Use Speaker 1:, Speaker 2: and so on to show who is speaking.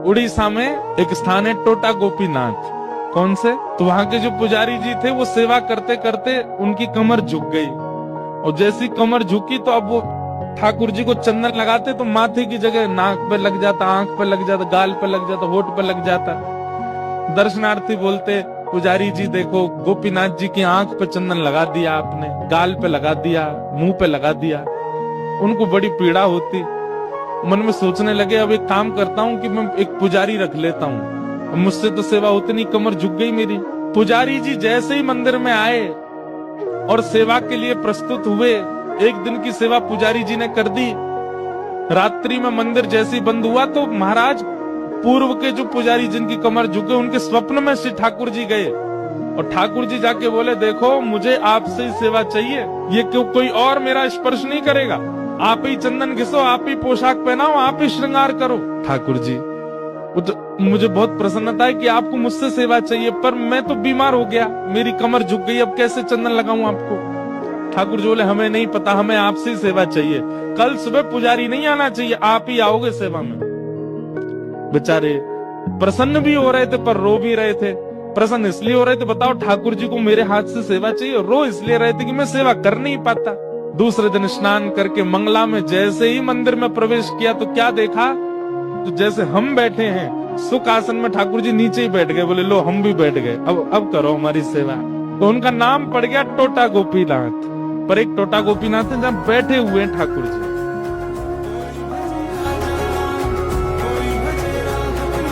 Speaker 1: उड़ीसा में एक स्थान है टोटा गोपीनाथ। कौन से? तो वहाँ के जो पुजारी जी थे वो सेवा करते करते उनकी कमर झुक गई, और जैसी कमर झुकी तो अब वो ठाकुर जी को चंदन लगाते तो माथे की जगह नाक पे लग जाता, आंख पे लग जाता, गाल पे लग जाता, होठ पे लग जाता। दर्शनार्थी बोलते, पुजारी जी देखो गोपीनाथ जी की आंख पे चंदन लगा दिया आपने, गाल पे लगा दिया, मुंह पे लगा दिया। उनको बड़ी पीड़ा होती। मन में सोचने लगे अब एक काम करता हूँ कि मैं एक पुजारी रख लेता हूँ, मुझसे तो सेवा होती नहीं, कमर झुक गई मेरी। पुजारी जी जैसे ही मंदिर में आए और सेवा के लिए प्रस्तुत हुए, एक दिन की सेवा पुजारी जी ने कर दी। रात्रि में मंदिर जैसे ही बंद हुआ तो महाराज पूर्व के जो पुजारी जिनकी कमर झुके, उनके स्वप्न में श्री ठाकुर जी गए और ठाकुर जी जाके बोले, देखो मुझे आपसे ही सेवा चाहिए, ये क्यों कोई और मेरा स्पर्श नहीं करेगा, आप ही चंदन घिसो, आप ही पोशाक पहनाओ, आप ही श्रृंगार करो। ठाकुर जी तो मुझे बहुत प्रसन्नता है कि आपको मुझसे सेवा चाहिए, पर मैं तो बीमार हो गया, मेरी कमर झुक गई, अब कैसे चंदन लगाऊं आपको। ठाकुर जी बोले, हमें नहीं पता, हमें आपसे ही सेवा चाहिए, कल सुबह पुजारी नहीं आना चाहिए, आप ही आओगे सेवा में। बेचारे प्रसन्न भी हो रहे थे पर रो भी रहे थे। प्रसन्न इसलिए हो रहे थे, बताओ ठाकुर जी को मेरे हाथ से सेवा चाहिए, रो इसलिए रहे थे कि मैं सेवा कर नहीं पाता। दूसरे दिन स्नान करके मंगला में जैसे ही मंदिर में प्रवेश किया तो क्या देखा, तो जैसे हम बैठे हैं सुख आसन में, ठाकुर जी नीचे ही बैठ गए, बोले लो हम भी बैठ गए, अब करो हमारी सेवा। तो उनका नाम पड़ गया टोटा गोपीनाथ। पर एक टोटा गोपीनाथ है जहाँ बैठे हुए हैं ठाकुर जी।